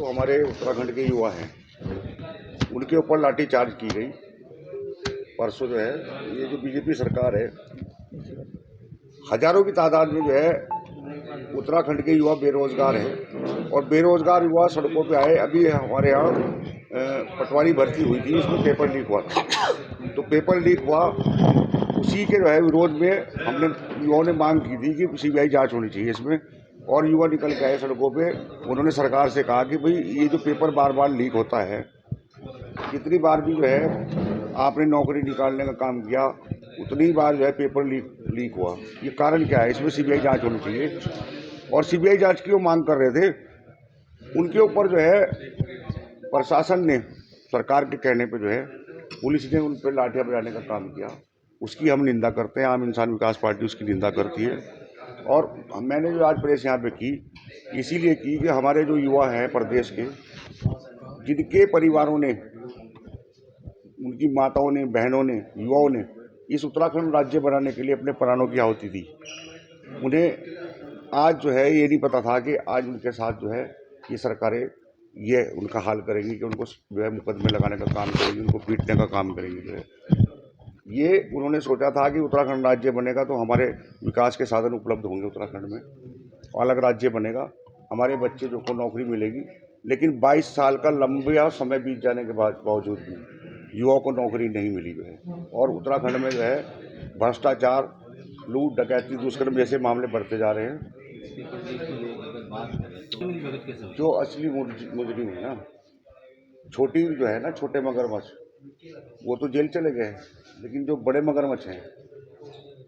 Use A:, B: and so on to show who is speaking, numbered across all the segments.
A: हमारे उत्तराखंड के युवा हैं उनके ऊपर लाठीचार्ज की गई परसों। जो है ये जो बीजेपी सरकार है, हजारों की तादाद में जो है उत्तराखंड के युवा बेरोजगार हैं और बेरोजगार युवा सड़कों पे आए। अभी हमारे यहाँ पटवारी भर्ती हुई थी, उसमें पेपर लीक हुआ था। तो पेपर लीक हुआ, उसी के जो है विरोध में हमने युवाओं ने मांग की थी कि सीबीआई जांच होनी चाहिए इसमें। और युवा निकल के आए सड़कों पे। उन्होंने सरकार से कहा कि भाई ये जो पेपर बार बार लीक होता है, कितनी बार भी जो है आपने नौकरी निकालने का काम किया, उतनी बार जो है पेपर लीक हुआ। ये कारण क्या है? इसमें सीबीआई जांच होनी चाहिए। और सीबीआई जांच की वो मांग कर रहे थे। उनके ऊपर जो है प्रशासन ने, सरकार के कहने पे जो है पुलिस ने उन पर लाठियां बजाने का काम किया। उसकी हम निंदा करते हैं। आम इंसान विकास पार्टी उसकी निंदा करती है। और मैंने जो आज प्रेस यहाँ पे की, इसीलिए की कि हमारे जो युवा हैं प्रदेश के, जिनके परिवारों ने, उनकी माताओं ने, बहनों ने, युवाओं ने इस उत्तराखंड राज्य बनाने के लिए अपने प्राणों की आहुति दी, उन्हें आज जो है ये नहीं पता था कि आज उनके साथ जो है ये सरकारें ये उनका हाल करेंगी कि उनको जो है मुकदमे लगाने का काम करेंगी, उनको पीटने का काम करेंगी। जो है ये उन्होंने सोचा था कि उत्तराखंड राज्य बनेगा तो हमारे विकास के साधन उपलब्ध होंगे उत्तराखंड में, अलग राज्य बनेगा, हमारे बच्चे जो को नौकरी मिलेगी। लेकिन 22 साल का लंबा समय बीत जाने के बावजूद भी युवाओं को नौकरी नहीं मिली जो है। और उत्तराखंड में जो है भ्रष्टाचार, लूट, डकैती, दुष्कर्म जैसे मामले बढ़ते जा रहे हैं। जो असली मुजरिम है ना, छोटी जो है ना, छोटे मगरमच्छ, वो तो जेल चले गए। लेकिन जो बड़े मगरमच्छ हैं,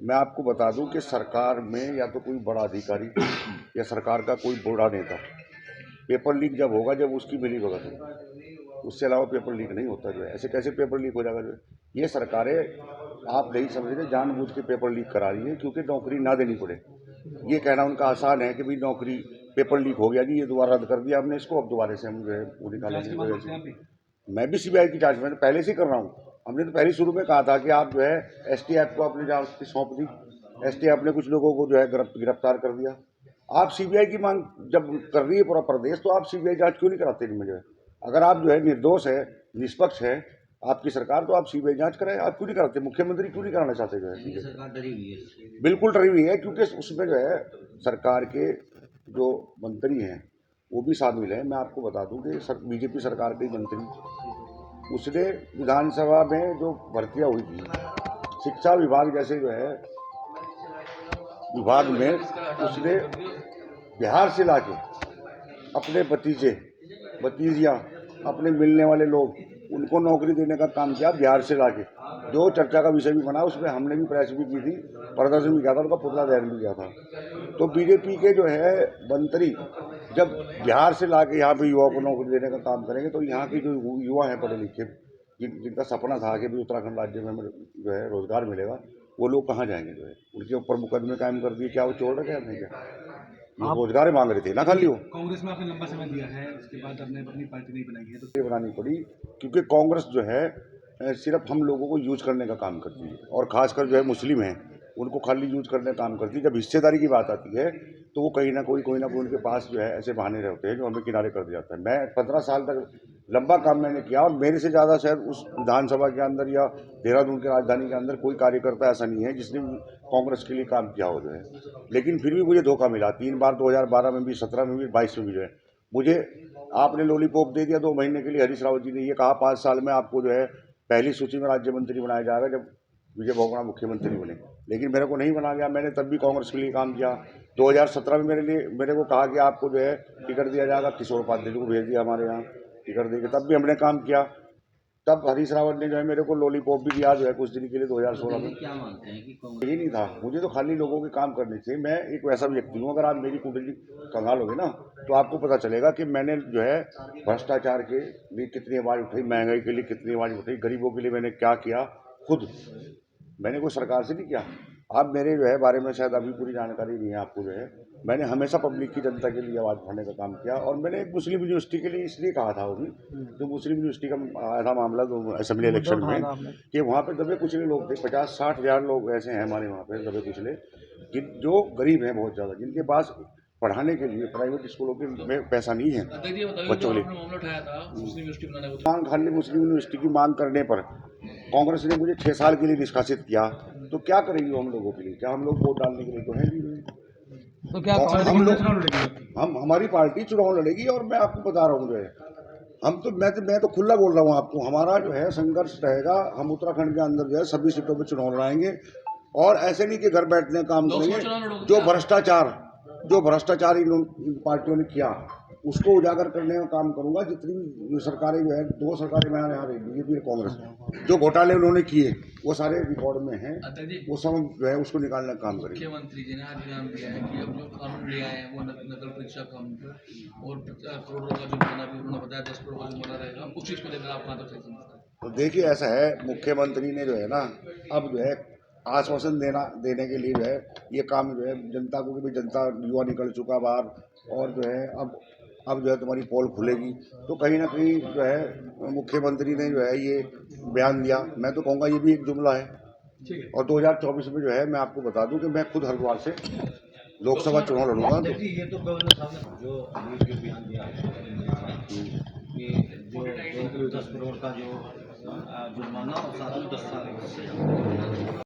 A: मैं आपको बता दूं कि सरकार में या तो कोई बड़ा अधिकारी या सरकार का कोई बड़ा नेता, पेपर लीक जब होगा जब उसकी मिली भगत हो, उससे अलावा पेपर लीक नहीं होता। जो है ऐसे कैसे पेपर लीक हो जाएगा? जो है ये सरकारें, आप नहीं समझ रहे, जानबूझ के पेपर लीक करा रही है क्योंकि नौकरी ना देनी पड़े। ये कहना उनका आसान है कि भाई नौकरी, पेपर लीक हो गया जी, ये दोबारा रद्द कर दिया हमने इसको, अब दोबारा से हम जो है वो निकालेंगे। मैं भी सीबीआई की जांच में पहले से कर रहा हूँ। हमने तो पहले शुरू में कहा था कि आप जो है एसटीएफ को अपनी जांच सौंप दी। एसटीएफ ने कुछ लोगों को जो है गिरफ्तार कर दिया। आप सीबीआई की मांग जब कर रही है पूरा प्रदेश, तो आप सीबीआई जांच क्यों नहीं कराते इनमें? जो है अगर आप जो है निर्दोष है, निष्पक्ष है आपकी सरकार, तो आप सीबीआई जांच कराएं। आप क्यों नहीं कराते? मुख्यमंत्री क्यों नहीं कराना चाहते? जो है सरकार डरी हुई है, बिल्कुल डरी हुई है, क्योंकि उसमें जो है सरकार के जो मंत्री हैं वो भी शामिल है। मैं आपको बता दूं कि बीजेपी सरकार के मंत्री, उसने विधानसभा में जो भर्तियां हुई थी शिक्षा विभाग जैसे जो है विभाग में, उसने बिहार से लाके अपने भतीजे, भतीजियाँ, अपने मिलने वाले लोग, उनको नौकरी देने का काम किया बिहार से लाके। जो चर्चा का विषय भी बना, उसमें हमने भी प्रेस भी की थी, प्रदर्शन भी किया था, उनका पुतला दहन भी किया था। तो बीजेपी के जो है मंत्री जब बिहार से लाके यहाँ पे युवाओं को नौकरी देने का काम करेंगे, तो यहाँ के जो युवा हैं पढ़े लिखे, जिनका सपना था कि भी उत्तराखंड राज्य में जो है रोजगार मिलेगा, वो लोग कहाँ जाएंगे? जो है उनके ऊपर मुकदमे कायम कर दिए। क्या वो चोर रखे हैं? क्या ये रोजगार मांग रहे थे ना? खाली वो
B: कांग्रेस में आपने लंबा समय दिया है, उसके बाद आपने अपनी पार्टी नहीं बनाई है, तो
A: ये बनानी पड़ी क्योंकि कांग्रेस जो है सिर्फ हम लोगों को यूज करने का काम करती है। और खासकर जो है मुस्लिम हैं, उनको खाली यूज करने का काम करती है। जब हिस्सेदारी की बात आती है तो वो कहीं ना कोई उनके पास जो है ऐसे बहाने रहते हैं जो हमें किनारे कर दिया जाता है। मैं 15 साल तक लंबा काम मैंने किया, और मेरे से ज़्यादा शायद उस विधानसभा के अंदर या देहरादून की राजधानी के अंदर कोई कार्यकर्ता ऐसा नहीं है जिसने कांग्रेस के लिए काम किया हो। जो है लेकिन फिर भी मुझे धोखा मिला 3 बार, 2012 में भी, 17 में भी, 22 में भी। जो है मुझे आपने लॉलीपॉप दे दिया 2 महीने के लिए। हरीश रावत जी ने ये कहा 5 साल में आपको जो है पहली सूची में राज्य मंत्री बनाया जाएगा जब विजय बहुगुणा मुख्यमंत्री बने। लेकिन मेरे को नहीं बना गया। मैंने तब भी कांग्रेस के लिए काम किया। 2017 में मेरे को कहा कि आपको जो है टिकट दिया जाएगा, किशोर उपाध्याय को भेज दिया हमारे यहाँ टिकट देके, तब भी हमने काम किया। तब हरीश रावत ने जो है मेरे को लॉलीपॉप भी दिया जो है कुछ दिन के लिए 2016 में। क्या मानते हैं कि यही नहीं था, मुझे तो खाली लोगों के काम करने थे। मैं एक वैसा व्यक्ति हूँ, अगर आप मेरी कुंडली खंगालोगे ना तो आपको पता चलेगा कि मैंने जो है भ्रष्टाचार के लिए कितनी आवाज़ उठाई, महंगाई के लिए कितनी आवाज़ उठाई, गरीबों के लिए मैंने क्या किया, खुद मैंने कोई सरकार से नहीं किया। आप मेरे जो है बारे में शायद अभी पूरी जानकारी नहीं है आपको। जो है मैंने हमेशा पब्लिक की, जनता के लिए आवाज़ उठाने का काम किया। और मैंने एक मुस्लिम यूनिवर्सिटी के लिए इसलिए कहा था, वो भी जो मुस्लिम यूनिवर्सिटी का आया था मामला तो असेंबली इलेक्शन में, कि वहाँ पे दबे कुचले लोग थे, 50-60 हज़ार लोग ऐसे हैं हमारे वहाँ पे दबे कुचले, जो गरीब हैं बहुत ज़्यादा, जिनके पास पढ़ाने के लिए प्राइवेट स्कूलों के में पैसा नहीं है
B: अध्यक्ष जी बताइए,
A: बच्चों
B: जो
A: के
B: आपने
A: लिए।
B: मामला उठाया था मुस्लिम यूनिवर्सिटी बनाने को,
A: मांग खाली मुस्लिम यूनिवर्सिटी की मांग करने पर कांग्रेस ने मुझे 6 साल के लिए निष्कासित किया, तो क्या करेगी वो हम लोगों के लिए? क्या हम लोग वोट डालने के लिए तो है नहीं।
B: तो क्या
A: और हम लोग हमारी पार्टी चुनाव लड़ेगी, और मैं आपको बता रहा हूँ जो है, मैं तो खुला बोल रहा हूँ आपको, हमारा जो है संघर्ष रहेगा। हम उत्तराखंड के अंदर जो है सभी सीटों पर चुनाव लड़ाएंगे, और ऐसे नहीं कि घर बैठने का काम
B: लोकसभा
A: करेंगे।
B: चुनाव लड़ोगे
A: जो भ्रष्टाचार इन पार्टियों ने किया उसको उजागर करने का काम करूंगा। जितनी भी सरकारें जो है, 2 सरकारें में यहाँ रही, बीजेपी और कांग्रेस, जो घोटाले उन्होंने किए वो सारे रिकॉर्ड में हैं,
B: अध्यक्ष जी,
A: वो सब जो है उसको निकालने का काम करेंगे।
B: मुख्यमंत्री जी ने आज बयान दिया है कि अब जो कानून ले आए हैं वो नकल परीक्षा कानून पर, और 50 करोड़ का जुर्माना भी उन्होंने बताया, 10 करोड़ का जुर्माना रहेगा। उस चीज़ को लेकर आप कहाँ तक सही समझते हैं?
A: तो देखिए, ऐसा है, मुख्यमंत्री ने जो है ना, अब जो है आश्वासन देने के लिए जो है ये काम जो है जनता को, कि भाई जनता युवा निकल चुका बाहर, और जो है अब जो है तुम्हारी पोल खुलेगी। तो कहीं ना कहीं जो है मुख्यमंत्री ने जो है ये बयान दिया। मैं तो कहूँगा ये भी एक जुमला है।
B: ठीक है।
A: और 2024 में जो है मैं आपको बता दूं कि मैं खुद हरिद्वार से लोकसभा चुनाव लड़ूंगा। तो
C: ये तो गवर्नर साहब ने जो अभी जो बयान दिया कि जो 10 करोड़ का जो जुर्माना और साथ में 10 साल की सजा।